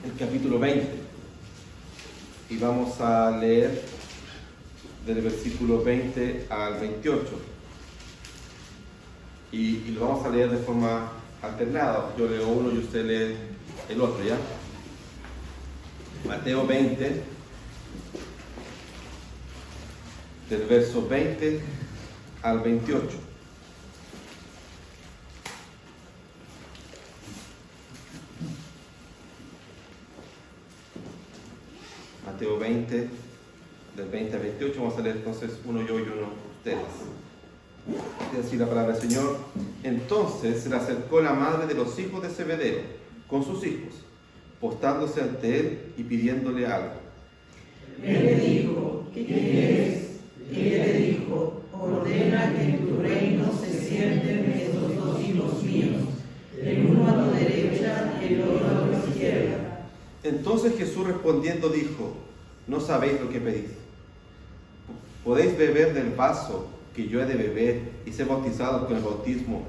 el capítulo 20 y vamos a leer del versículo 20 al 28 y lo vamos a leer de forma alternada. Yo leo uno y usted lee el otro, ¿ya? Mateo 20, del verso 20 al 28. Mateo 20, del 20 al 28, vamos a leer entonces uno yo y uno ustedes. Dice así la palabra del Señor. Entonces se le acercó la madre de los hijos de Zebedeo con sus hijos, postándose ante él y pidiéndole algo. Él le dijo, ¿qué quieres? Ella le dijo, ordena que en tu reino se sienten estos dos hijos míos, el uno a tu derecha y el otro a tu izquierda. Entonces Jesús respondiendo dijo, no sabéis lo que pedís. ¿Podéis beber del vaso que yo he de beber y ser bautizados con el bautismo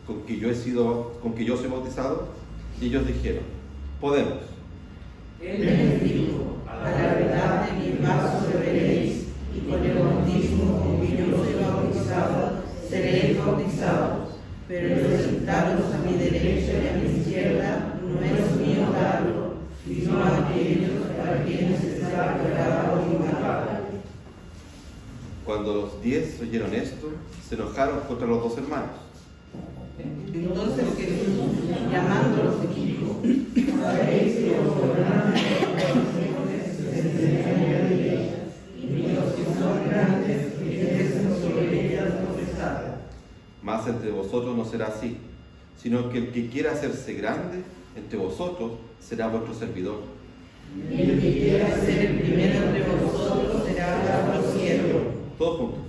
con que yo soy bautizado? Y ellos dijeron, podemos. Él les dijo, a la verdad de mi vaso beberéis, y con el bautismo con que yo soy bautizado, seréis bautizados. Pero el sentaros a mi derecha y a mi izquierda no es mío darlo, sino a aquellos para quienes está preparado mi palabra. Cuando los 10 oyeron esto, se enojaron contra los dos hermanos. Entonces Jesús, llamándolos, dijo, sabéis que los gobernantes se enseñan a ellas, y los que son grandes ejercen sobre ellas potestad. Mas entre vosotros no será así, sino que el que quiera hacerse grande entre vosotros será vuestro servidor. Y el que quiera ser el primero entre vosotros será vuestro siervo. Todos juntos.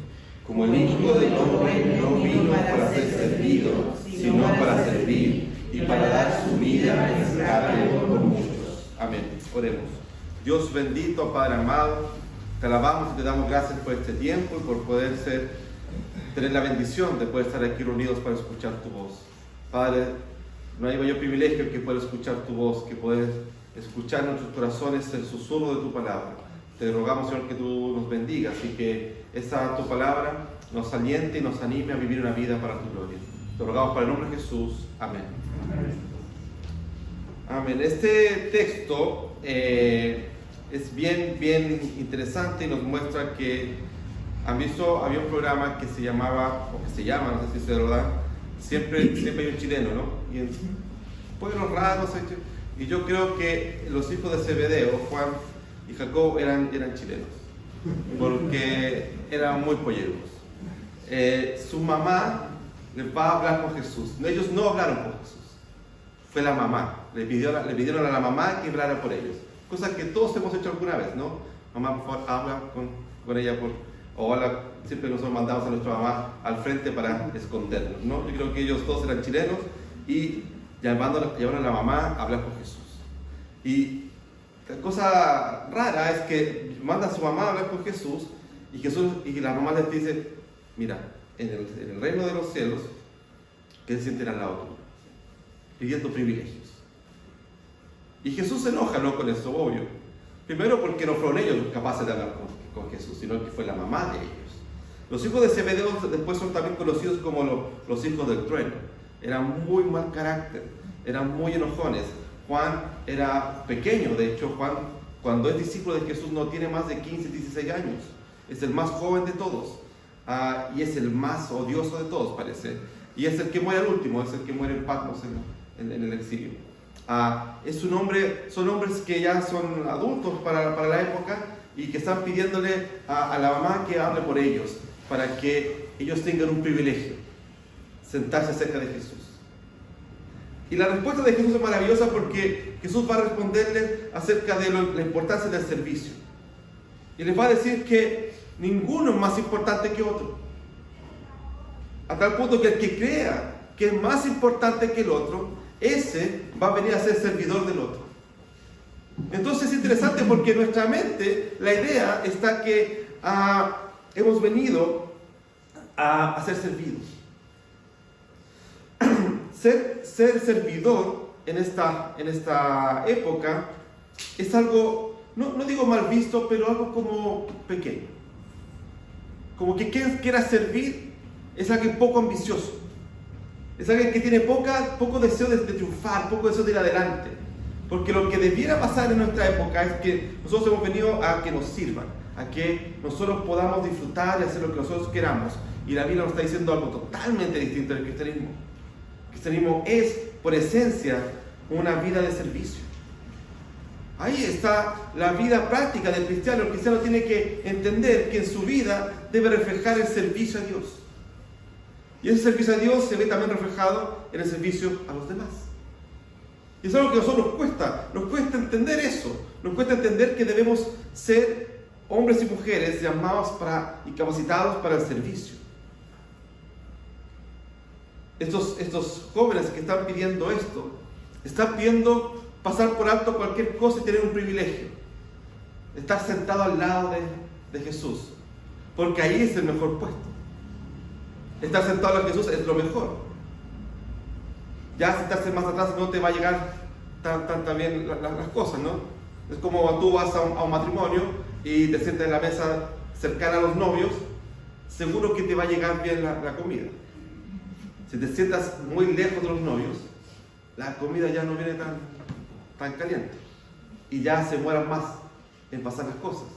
Como el Hijo del Hombre no vino para ser servido, sino para servir y para dar su vida en rescate por muchos. Amén. Oremos. Dios bendito, Padre amado, te alabamos y te damos gracias por este tiempo y por poder tener la bendición de poder estar aquí reunidos para escuchar tu voz. Padre, no hay mayor privilegio que poder escuchar tu voz, que poder escuchar en nuestros corazones el susurro de tu palabra. Te rogamos, Señor, que tú nos bendigas y que esa tu palabra nos aliente y nos anime a vivir una vida para tu gloria. Te rogamos para el nombre de Jesús. Amén. Amén. Este texto es bien interesante y nos muestra que había un programa que se llamaba, o que se llama, no sé si es verdad, siempre hay un chileno, ¿no? Y en pueblos raros, y yo creo que los hijos de Zebedeo, Juan y Jacob, eran chilenos, porque eran muy polleros. Su mamá les va a hablar con Jesús. Ellos no hablaron con Jesús, fue la mamá. Le pidieron a la mamá que hablara por ellos, cosa que todos hemos hecho alguna vez, ¿no? Mamá, por favor, habla con ella siempre nosotros mandamos a nuestra mamá al frente para escondernos, ¿no? Yo creo que ellos todos eran chilenos y llamaron a la mamá a hablar con Jesús. Y la cosa rara es que manda a su mamá a hablar con Jesús y la mamá les dice, mira, en el reino de los cielos, que se sienten al lado tuyo, pidiendo privilegios. Y Jesús se enoja, ¿no?, con eso, obvio. Primero porque no fueron ellos los capaces de hablar con Jesús, sino que fue la mamá de ellos. Los hijos de Zebedeo después son también conocidos como los hijos del trueno. Eran muy mal carácter, eran muy enojones. Juan era pequeño, de hecho Juan, cuando es discípulo de Jesús, no tiene más de 15, 16 años. Es el más joven de todos, y es el más odioso de todos, parece. Y es el que muere al último, es el que muere en Patmos en el exilio. Son hombres que ya son adultos para la época y que están pidiéndole a la mamá que hable por ellos, para que ellos tengan un privilegio, sentarse cerca de Jesús. Y la respuesta de Jesús es maravillosa porque Jesús va a responderles acerca de la importancia del servicio. Y les va a decir que ninguno es más importante que otro. A tal punto que el que crea que es más importante que el otro, ese va a venir a ser servidor del otro. Entonces es interesante porque en nuestra mente la idea está que hemos venido a ser servidos. Ser servidor en esta época es algo, no digo mal visto, pero algo como pequeño. Como que quien quiera servir es alguien poco ambicioso. Es alguien que tiene poco deseo de triunfar, poco deseo de ir adelante. Porque lo que debiera pasar en nuestra época es que nosotros hemos venido a que nos sirvan, a que nosotros podamos disfrutar y hacer lo que nosotros queramos. Y la Biblia nos está diciendo algo totalmente distinto del cristianismo. El cristianismo es, por esencia, una vida de servicio. Ahí está la vida práctica del cristiano. El cristiano tiene que entender que en su vida debe reflejar el servicio a Dios. Y ese servicio a Dios se ve también reflejado en el servicio a los demás. Y es algo que a nosotros nos cuesta entender eso. Nos cuesta entender que debemos ser hombres y mujeres llamados y capacitados para el servicio. Estos jóvenes que están pidiendo esto, están pidiendo pasar por alto cualquier cosa y tener un privilegio. Estar sentado al lado de Jesús, porque ahí es el mejor puesto. Estar sentado al lado de Jesús es lo mejor. Ya sentarse más atrás no te va a llegar tan bien las cosas, ¿no? Es como tú vas a un matrimonio y te sientas en la mesa cercana a los novios, seguro que te va a llegar bien la comida. Si te sientas muy lejos de los novios, la comida ya no viene tan caliente y ya se mueran más en pasar las cosas.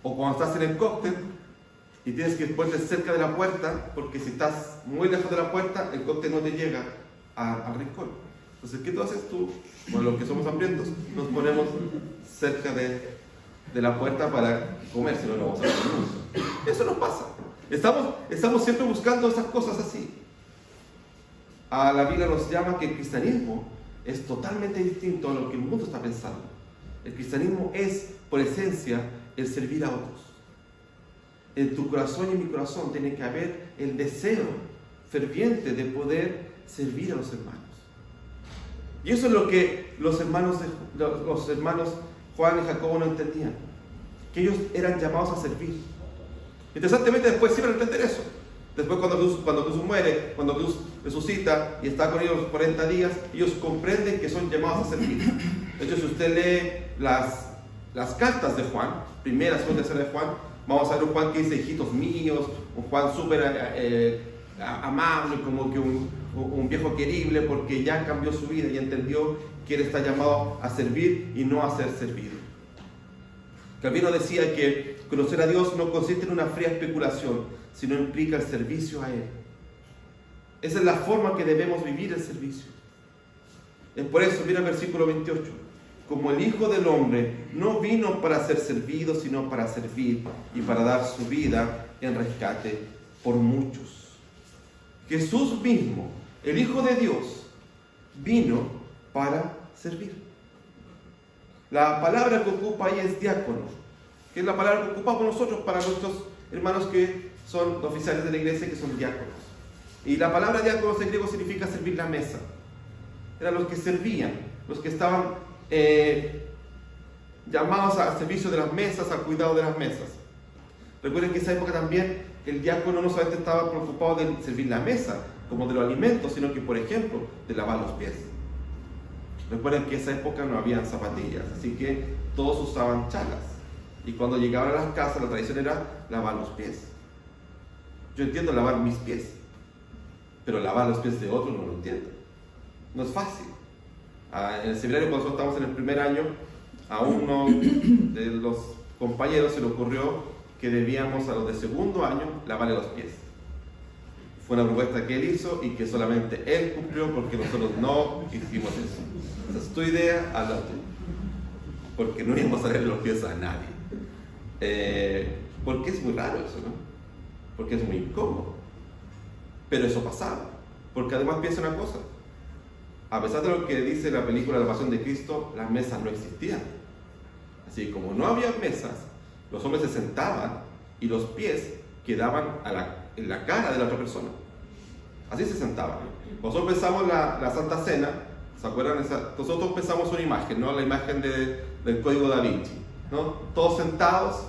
O cuando estás en el cóctel y tienes que ponerte cerca de la puerta, porque si estás muy lejos de la puerta, el cóctel no te llega al rincón. Entonces, ¿qué tú haces tú? Bueno, los que somos hambrientos, nos ponemos cerca de la puerta para comer, si no, no vamos a comer. Eso nos pasa. Estamos siempre buscando esas cosas así. A la Biblia nos llama que el cristianismo es totalmente distinto a lo que el mundo está pensando. El cristianismo es, por esencia, el servir a otros. En tu corazón y en mi corazón tiene que haber el deseo ferviente de poder servir a los hermanos. Y eso es lo que los hermanos Juan y Jacobo no entendían, que ellos eran llamados a servir. Interesantemente, después sí van a entender eso. Después, cuando Jesús muere, cuando Jesús resucita y está con ellos 40 días, ellos comprenden que son llamados a servir. De hecho, si usted lee las cartas de Juan, primera, segunda y tercera de Juan, vamos a ver un Juan que dice: hijitos míos, un Juan súper amable, como que un viejo querible, porque ya cambió su vida y entendió que él está llamado a servir y no a ser servido. Calvino decía que conocer a Dios no consiste en una fría especulación, sino implica el servicio a Él. Esa es la forma que debemos vivir el servicio. Es por eso, mira el versículo 28. Como el Hijo del Hombre no vino para ser servido, sino para servir y para dar su vida en rescate por muchos. Jesús mismo, el Hijo de Dios, vino para servir. La palabra que ocupa ahí es diácono, que es la palabra que ocupamos nosotros para nuestros hermanos que son oficiales de la iglesia, que son diáconos. Y la palabra diáconos en griego significa servir la mesa. Eran los que servían, los que estaban llamados al servicio de las mesas, al cuidado de las mesas. Recuerden que en esa época también el diácono no solamente estaba preocupado de servir la mesa, como de los alimentos, sino que, por ejemplo, de lavar los pies. Recuerden que en esa época no habían zapatillas, así que todos usaban chalas. Y cuando llegaban a las casas, la tradición era lavar los pies. Yo entiendo lavar mis pies, pero lavar los pies de otro no lo entiendo. No es fácil. En el seminario, cuando nosotros estamos en el primer año, a uno de los compañeros se le ocurrió que debíamos a los de segundo año lavarle los pies. Fue una propuesta que él hizo y que solamente él cumplió, porque nosotros no hicimos eso. Esa es tu idea, hazla tú. Porque no íbamos a lavarle los pies a nadie. Porque es muy raro eso, ¿no? Porque es muy incómodo. Pero eso pasaba. Porque además piensa una cosa. A pesar de lo que dice la película La Pasión de Cristo, las mesas no existían. Así que como no había mesas, los hombres se sentaban y los pies quedaban en la cara de la otra persona. Así se sentaban. Nosotros pensamos la Santa Cena, ¿se acuerdan? Nosotros pensamos una imagen, ¿no? La imagen del Código Da Vinci, ¿no? Todos sentados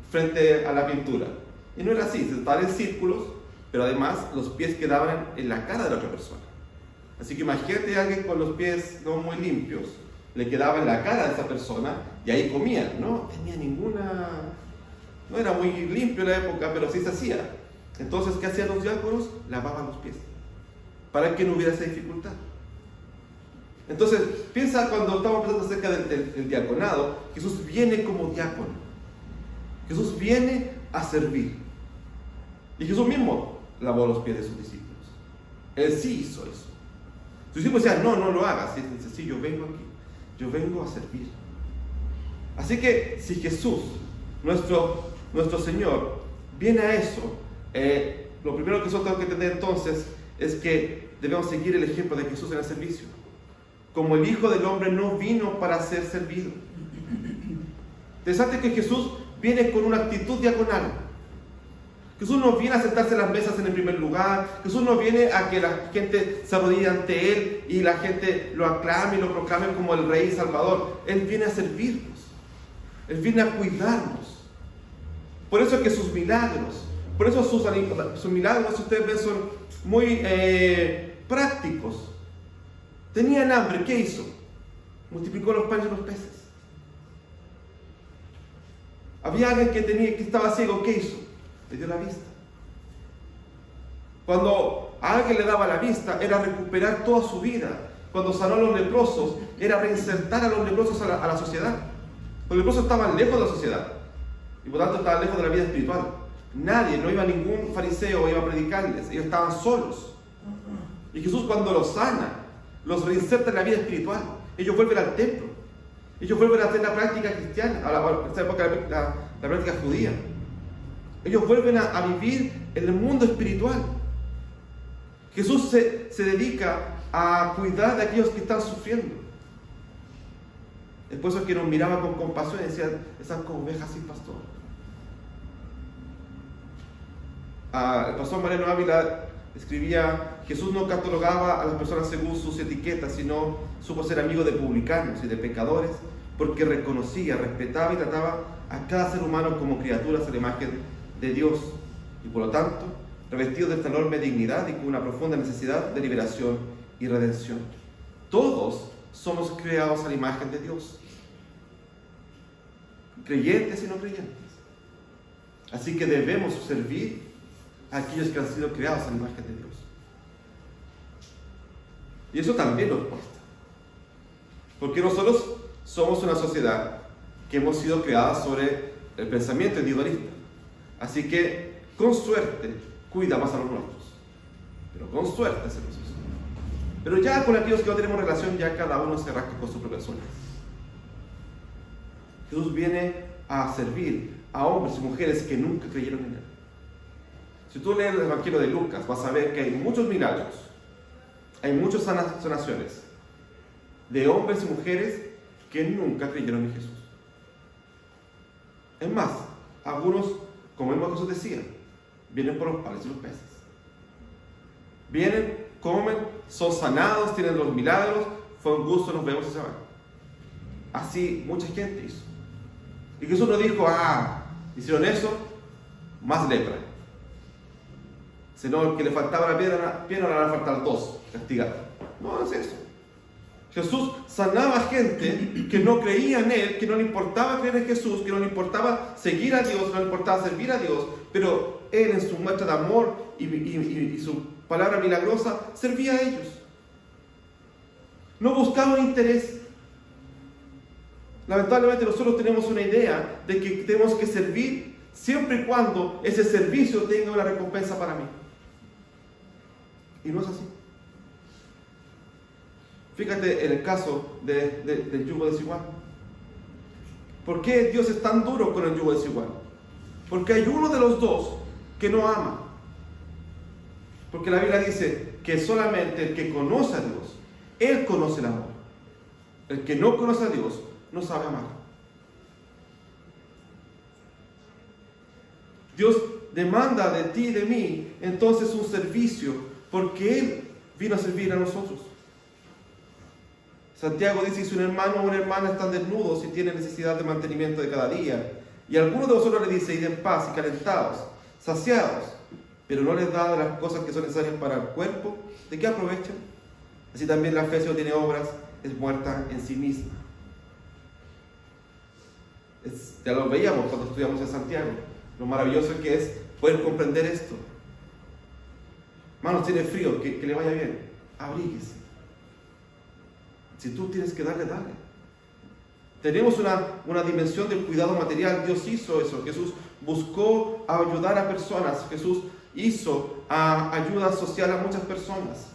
frente a la pintura. Y no era así, se sentaban en círculos, pero además los pies quedaban en la cara de la otra persona. Así que imagínate a alguien con los pies no muy limpios, le quedaba en la cara de esa persona y ahí comía. No tenía ninguna, no era muy limpio en la época, pero sí se hacía. Entonces, ¿qué hacían los diáconos? Lavaban los pies, para que no hubiera esa dificultad. Entonces, piensa cuando estamos pensando acerca del diaconado, Jesús viene como diácono. Jesús viene a servir. Y Jesús mismo lavó los pies de sus discípulos. Él sí hizo eso. Sus discípulos decían, no lo hagas. Y él dice, sí, yo vengo aquí. Yo vengo a servir. Así que, si Jesús, nuestro Señor, viene a eso, lo primero que nosotros tenemos que entender entonces es que debemos seguir el ejemplo de Jesús en el servicio. Como el Hijo del Hombre no vino para ser servido. Interesante que Jesús viene con una actitud diaconal. Jesús no viene a sentarse en las mesas en el primer lugar. Jesús no viene a que la gente se arrodille ante Él y la gente lo aclame y lo proclame como el Rey y Salvador. Él viene a servirnos. Él viene a cuidarnos. Por eso es que sus milagros, sus milagros, si ustedes ven, son muy prácticos. Tenían hambre, ¿qué hizo? Multiplicó los panes y los peces. Había alguien que estaba ciego, ¿qué hizo? Le dio la vista. Cuando a alguien le daba la vista, era recuperar toda su vida. Cuando sanó a los leprosos, era reinsertar a los leprosos a la sociedad. Los leprosos estaban lejos de la sociedad y por tanto estaban lejos de la vida espiritual. Nadie, no iba ningún fariseo, iba a predicarles. Ellos estaban solos. Y Jesús, cuando los sana, los reinserta en la vida espiritual. Ellos vuelven al templo. Ellos vuelven a hacer la práctica cristiana, la práctica judía. Ellos vuelven a vivir en el mundo espiritual. Jesús se dedica a cuidar de aquellos que están sufriendo. Es por eso que nos miraba con compasión y decía, esas como ovejas sin pastor. El pastor Mariano Ávila escribía, Jesús no catalogaba a las personas según sus etiquetas, sino supo ser amigo de publicanos y de pecadores, porque reconocía, respetaba y trataba a cada ser humano como criaturas a la imagen de Dios, y por lo tanto, revestidos de esta enorme dignidad y con una profunda necesidad de liberación y redención. Todos somos creados a la imagen de Dios, creyentes y no creyentes. Así que debemos servir a aquellos que han sido creados a la imagen de Dios. Y eso también nos cuesta, porque nosotros somos una sociedad que hemos sido creadas sobre el pensamiento individualista. Así que, con suerte, cuida más a los nuestros. Pero con suerte hacemos eso. Pero ya con aquellos que no tenemos relación, ya cada uno se rasca con su propia suerte. Jesús viene a servir a hombres y mujeres que nunca creyeron en Él. Si tú lees el Evangelio de Lucas, vas a ver que hay muchos milagros, hay muchas sanaciones de hombres y mujeres que nunca creyeron en Jesús. Es más, algunos, como el Jesús decía, vienen por los panes y los peces. Vienen, comen, son sanados, tienen los milagros, fue un gusto, nos vemos y se van. Así mucha gente hizo. Y Jesús no dijo, hicieron eso, más lepra. Sino que le faltaba la pierna le van a faltar dos, castigar. No es eso. Jesús sanaba gente que no creía en Él, que no le importaba creer en Jesús, que no le importaba seguir a Dios, no le importaba servir a Dios, pero Él en su muestra de amor y su palabra milagrosa servía a ellos. No buscaba un interés. Lamentablemente nosotros tenemos una idea de que tenemos que servir siempre y cuando ese servicio tenga una recompensa para mí. Y no es así. Fíjate en el caso del yugo desigual. ¿Por qué Dios es tan duro con el yugo desigual? Porque hay uno de los dos que no ama. Porque la Biblia dice que solamente el que conoce a Dios, Él conoce el amor. El que no conoce a Dios, no sabe amar. Dios demanda de ti y de mí entonces un servicio, porque Él vino a servir a nosotros. Santiago dice, si un hermano o una hermana están desnudos y tienen necesidad de mantenimiento de cada día, y alguno de vosotros le dice, id en paz y calentados, saciados, pero no les da las cosas que son necesarias para el cuerpo, ¿de qué aprovechan? Así también la fe, si no tiene obras, es muerta en sí misma. Ya lo veíamos cuando estudiamos en Santiago, lo maravilloso que es poder comprender esto. Hermanos, tiene frío, que le vaya bien, abríguese. Si tú tienes que darle, dale. Tenemos una dimensión del cuidado material. Dios hizo eso. Jesús buscó ayudar a personas. Jesús hizo ayuda social a muchas personas.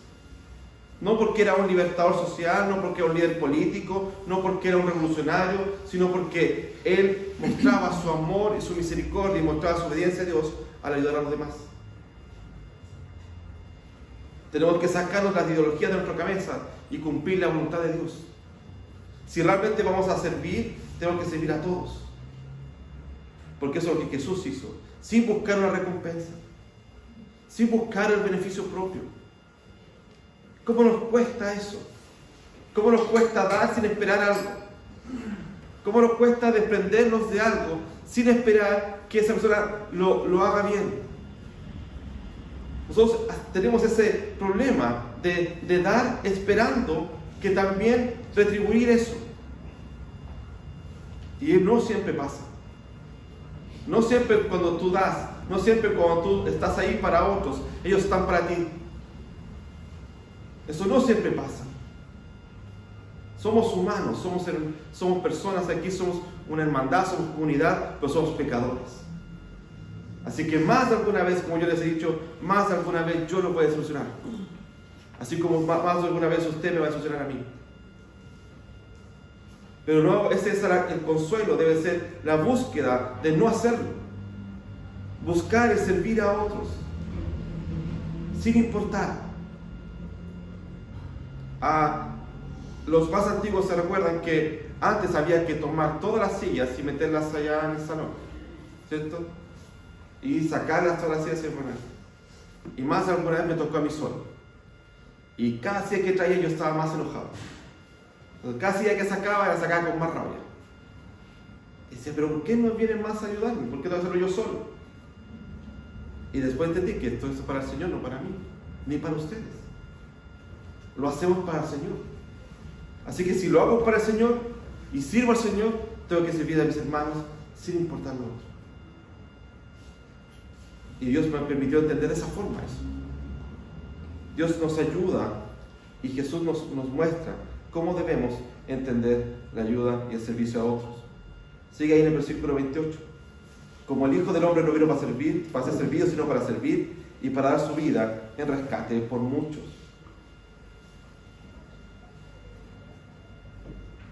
No porque era un libertador social, no porque era un líder político, no porque era un revolucionario, sino porque Él mostraba su amor y su misericordia y mostraba su obediencia a Dios al ayudar a los demás. Tenemos que sacarnos las ideologías de nuestra cabeza y cumplir la voluntad de Dios. Si realmente vamos a servir, tenemos que servir a todos. Porque eso es lo que Jesús hizo, sin buscar una recompensa, sin buscar el beneficio propio. ¿Cómo nos cuesta eso? ¿Cómo nos cuesta dar sin esperar algo? ¿Cómo nos cuesta desprendernos de algo sin esperar que esa persona lo haga bien? Nosotros tenemos ese problema de dar esperando que también retribuir eso. Y no siempre pasa. No siempre cuando tú das, no siempre cuando tú estás ahí para otros, ellos están para ti. Eso no siempre pasa. Somos humanos, somos personas aquí, somos una hermandad, somos comunidad, pero somos pecadores. Así que más de alguna vez, como yo les he dicho, más de alguna vez yo lo voy a solucionar. Así como más de alguna vez usted me va a solucionar a mí. Pero no, ese es el consuelo, debe ser la búsqueda de no hacerlo. Buscar y servir a otros, sin importar. Los más antiguos se recuerdan que antes había que tomar todas las sillas y meterlas allá en el salón, ¿cierto? Y sacarlas todas las sillas y poner. Y más de alguna vez me tocó a mí solo. Y cada silla que traía yo estaba más enojado. Entonces, cada silla que sacaba, la sacaba con más rabia. Y decía, pero ¿por qué no vienen más a ayudarme? ¿Por qué tengo que hacerlo yo solo? Y después entendí que esto es para el Señor, no para mí, ni para ustedes. Lo hacemos para el Señor. Así que si lo hago para el Señor y sirvo al Señor, tengo que servir a mis hermanos sin importar lo otro. Y Dios me permitió entender de esa forma eso. Dios nos ayuda y Jesús nos muestra cómo debemos entender la ayuda y el servicio a otros. Sigue ahí en el versículo 28. Como el Hijo del Hombre no vino para ser servido, sino para servir y para dar su vida en rescate por muchos.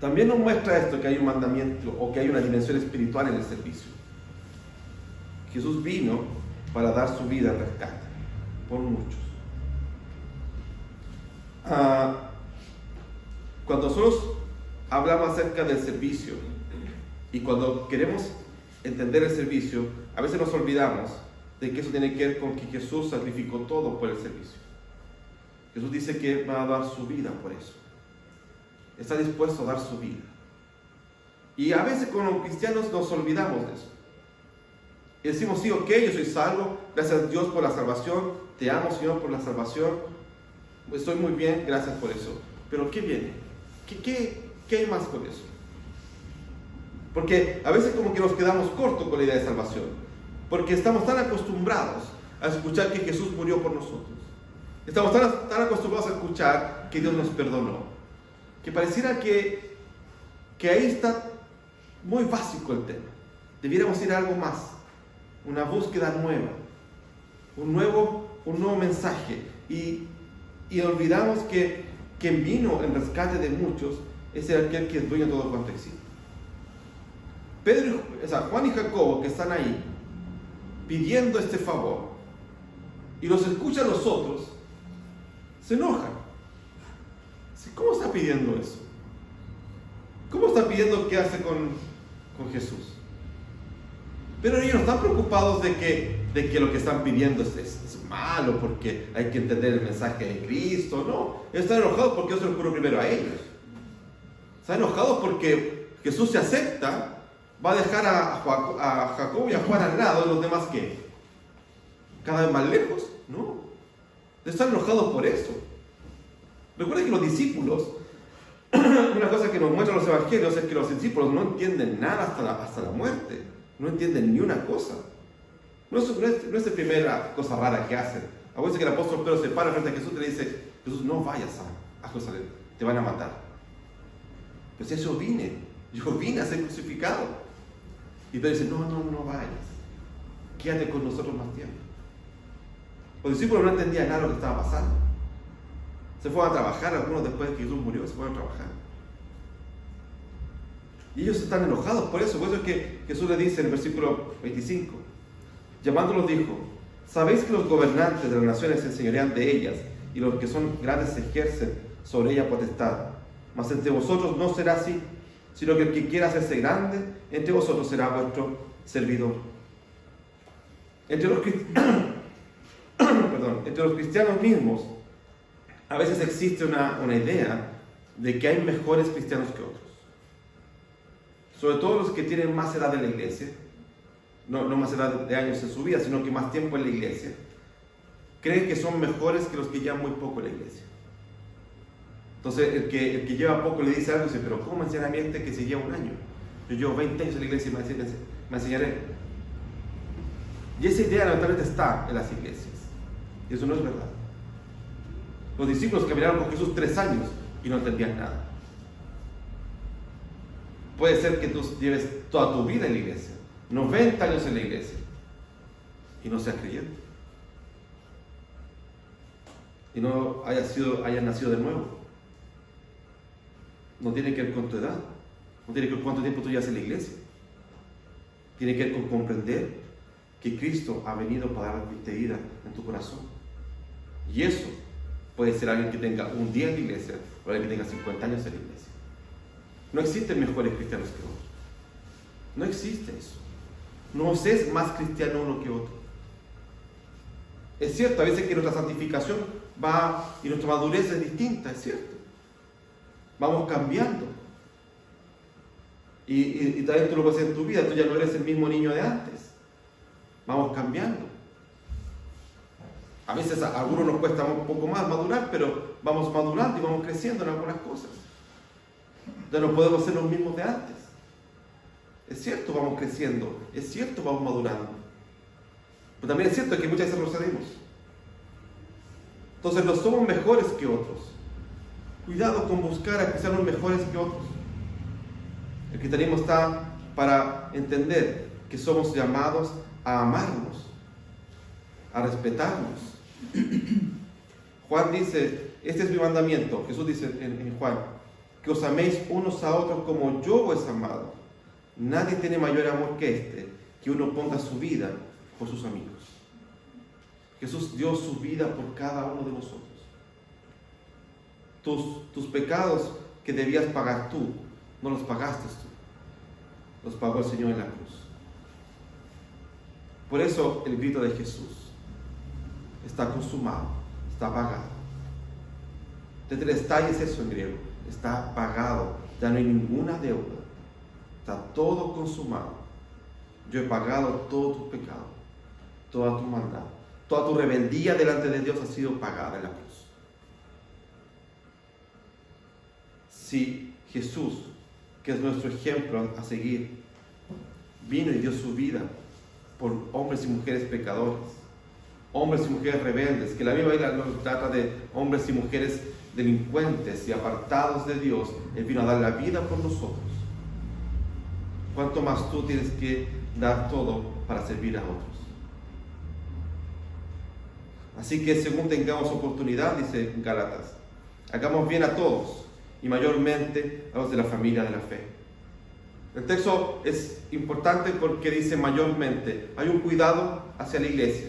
También nos muestra esto, que hay un mandamiento o que hay una dimensión espiritual en el servicio. Jesús vino para dar su vida en rescate por muchos. Cuando nosotros hablamos acerca del servicio y cuando queremos entender el servicio, a veces nos olvidamos de que eso tiene que ver con que Jesús sacrificó todo por el servicio. Jesús dice que va a dar su vida por eso. Está dispuesto a dar su vida. Y a veces como cristianos nos olvidamos de eso. Y decimos, sí, ok, yo soy salvo, gracias a Dios por la salvación, te amo, Señor, por la salvación, estoy muy bien, gracias por eso. Pero ¿qué viene? ¿Qué hay más con eso? Porque a veces como que nos quedamos cortos con la idea de salvación, porque estamos tan acostumbrados a escuchar que Jesús murió por nosotros. Estamos tan acostumbrados a escuchar que Dios nos perdonó, que pareciera que ahí está muy básico el tema. Debiéramos ir a algo más, una búsqueda nueva, un nuevo mensaje. Y olvidamos que quien vino en rescate de muchos es aquel que es dueño de todo cuanto existe. Juan y Jacobo, que están ahí pidiendo este favor, y los escuchan los otros, se enojan. ¿Cómo está pidiendo eso? ¿Cómo está pidiendo quedarse con Jesús? Pero ellos no están preocupados de que lo que están pidiendo es malo, porque hay que entender el mensaje de Cristo. No, ellos están enojados porque Dios se lo juró primero a ellos. Están enojados porque Jesús se acepta, va a dejar a Jacob y a Juan al lado, y los demás ¿qué? ¿Cada vez más lejos? No. Están enojados por eso. Recuerden que los discípulos, una cosa que nos muestran los evangelios es que los discípulos no entienden nada hasta la muerte. No entienden ni una cosa. No es la primera cosa rara que hacen. A veces que el apóstol Pedro se para frente a Jesús y le dice: Jesús, no vayas a Jerusalén, te van a matar. Pero si yo vine a ser crucificado. Y Pedro dice: no vayas, quédate con nosotros más tiempo. Los discípulos no entendían nada de lo que estaba pasando. Se fueron a trabajar, algunos después de que Jesús murió, se fueron a trabajar. Y ellos están enojados por eso es que Jesús les dice en el versículo 25, llamándolos dijo: ¿sabéis que los gobernantes de las naciones se enseñorean de ellas, y los que son grandes ejercen sobre ella potestad? Mas entre vosotros no será así, sino que el que quiera hacerse grande entre vosotros será vuestro servidor. Entre los cristianos mismos, a veces existe una idea de que hay mejores cristianos que otros. Sobre todo los que tienen más edad en la iglesia, no más edad de años en su vida, sino que más tiempo en la iglesia, creen que son mejores que los que llevan muy poco en la iglesia. Entonces, el que lleva poco le dice algo y dice: pero ¿cómo me enseñará a mí que se lleva un año? Yo llevo 20 años en la iglesia y me enseñaré. Y esa idea lamentablemente está en las iglesias. Y eso no es verdad. Los discípulos caminaron con Jesús 3 años y no entendían nada. Puede ser que tú lleves toda tu vida en la iglesia, 90 años en la iglesia, y no seas creyente. Y no hayas nacido de nuevo. No tiene que ver con tu edad, no tiene que ver con cuánto tiempo tú llevas en la iglesia. Tiene que ver con comprender que Cristo ha venido para darte vida en tu corazón. Y eso puede ser alguien que tenga un día en la iglesia o alguien que tenga 50 años en la iglesia. No existen mejores cristianos que otros. No existe eso. No se es más cristiano uno que otro. Es cierto, a veces que nuestra santificación va y nuestra madurez es distinta, es cierto. Vamos cambiando. Y también tú lo ves en tu vida, tú ya no eres el mismo niño de antes. Vamos cambiando. A veces a algunos nos cuesta un poco más madurar, pero vamos madurando y vamos creciendo en algunas cosas. Ya no podemos ser los mismos de antes. Es cierto, vamos creciendo. Es cierto, vamos madurando. Pero también es cierto que muchas veces procedemos. Entonces no somos mejores que otros. Cuidado con buscar a que seamos mejores que otros. El cristianismo está para entender que somos llamados a amarnos, a respetarnos. Juan dice: este es mi mandamiento. Jesús dice en Juan: que os améis unos a otros como yo os he amado. Nadie tiene mayor amor que este, que uno ponga su vida por sus amigos. Jesús dio su vida por cada uno de nosotros. Tus pecados que debías pagar tú, no los pagaste tú. Los pagó el Señor en la cruz. Por eso el grito de Jesús: está consumado, está pagado. Tetelestai es eso en griego. Está pagado, ya no hay ninguna deuda. Está todo consumado. Yo he pagado todos tus pecados, toda tu maldad, toda tu rebeldía delante de Dios ha sido pagada en la cruz. Si Jesús, que es nuestro ejemplo a seguir, vino y dio su vida por hombres y mujeres pecadores, hombres y mujeres rebeldes, que la misma Biblia nos trata de hombres y mujeres delincuentes y apartados de Dios, Él vino a dar la vida por nosotros. ¿Cuánto más tú tienes que dar todo para servir a otros? Así que según tengamos oportunidad, dice Gálatas, hagamos bien a todos y mayormente a los de la familia de la fe. El texto es importante porque dice mayormente. Hay un cuidado hacia la iglesia.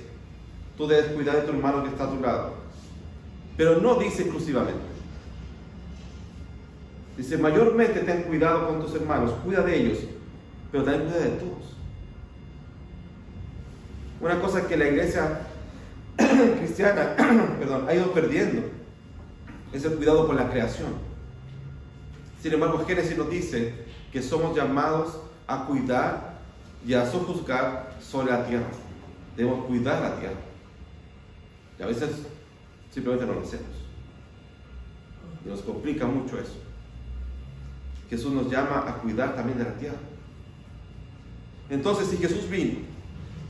Tú debes cuidar de tu hermano que está a tu lado. Pero no dice exclusivamente. Dice mayormente ten cuidado con tus hermanos, cuida de ellos, pero también cuida de todos. Una cosa que la iglesia cristiana ha ido perdiendo es el cuidado por la creación. Sin embargo, Génesis nos dice que somos llamados a cuidar y a sojuzgar sobre la tierra. Debemos cuidar la tierra. Y a veces simplemente no lo hacemos. Y nos complica mucho eso. Jesús nos llama a cuidar también de la tierra. Entonces, si Jesús vino,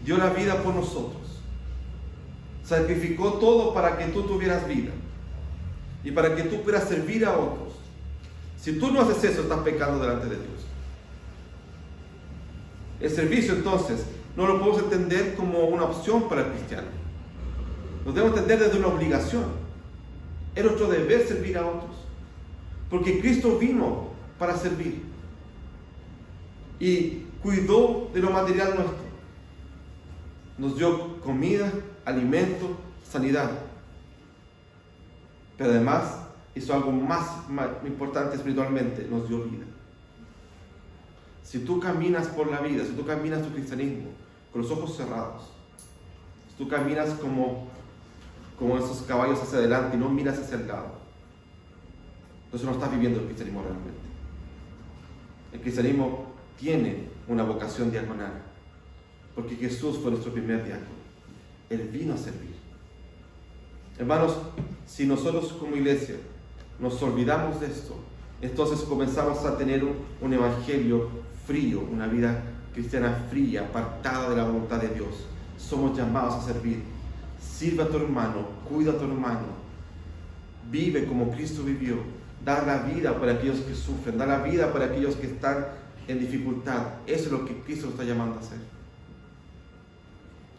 dio la vida por nosotros, sacrificó todo para que tú tuvieras vida y para que tú pudieras servir a otros. Si tú no haces eso, estás pecando delante de Dios. El servicio, entonces, no lo podemos entender como una opción para el cristiano. Lo debemos entender desde una obligación. Es nuestro deber servir a otros, porque Cristo vino para servir y cuidó de lo material nuestro. Nos dio comida, alimento, sanidad. Pero además hizo algo más importante espiritualmente: nos dio vida. Si tú caminas por la vida, si tú caminas tu cristianismo con los ojos cerrados, si tú caminas como esos caballos hacia adelante y no miras hacia el lado, entonces no estás viviendo el cristianismo realmente. El cristianismo tiene una vocación diaconal, porque Jesús fue nuestro primer diácono. Él vino a servir. Hermanos, si nosotros como iglesia nos olvidamos de esto, entonces comenzamos a tener un evangelio frío, una vida cristiana fría, apartada de la voluntad de Dios. Somos llamados a servir. Sirve a tu hermano, cuida a tu hermano, vive como Cristo vivió. Da la vida para aquellos que sufren, da la vida para aquellos que están en dificultad. Eso es lo que Cristo nos está llamando a hacer.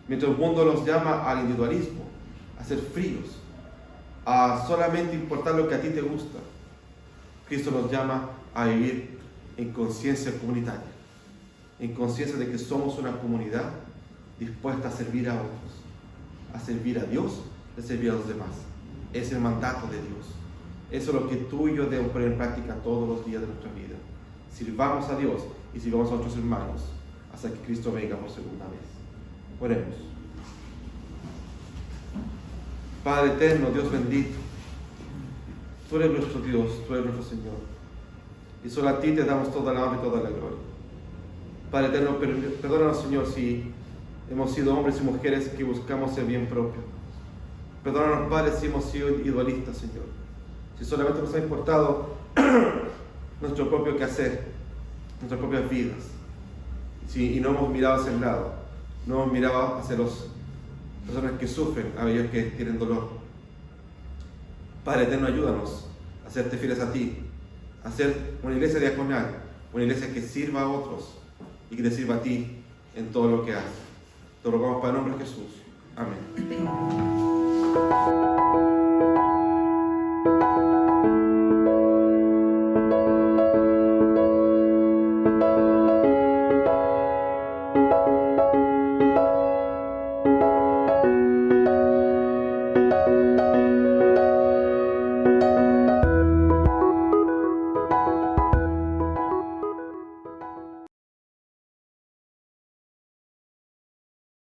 Mientras el mundo nos llama al individualismo, a ser fríos, a solamente importar lo que a ti te gusta, Cristo nos llama a vivir en conciencia comunitaria, en conciencia de que somos una comunidad dispuesta a servir a otros, a servir a Dios, a servir a los demás. Es el mandato de Dios. Eso es lo que tú y yo debemos poner en práctica todos los días de nuestra vida. Sirvamos a Dios y sirvamos a nuestros hermanos hasta que Cristo venga por segunda vez. Oremos. Padre eterno, Dios bendito, tú eres nuestro Dios, tú eres nuestro Señor, y solo a ti te damos toda la honra y toda la gloria. Padre eterno, perdónanos, Señor, si hemos sido hombres y mujeres que buscamos el bien propio. Perdónanos, Padre, si hemos sido individualistas, Señor, si solamente nos ha importado nuestro propio quehacer, nuestras propias vidas, y no hemos mirado hacia el lado, no hemos mirado hacia las personas que sufren, a aquellos que tienen dolor. Padre eterno, ayúdanos a serte fieles a ti, a ser una iglesia diaconal, una iglesia que sirva a otros y que te sirva a ti en todo lo que hace. Te lo rogamos para el nombre de Jesús. Amén.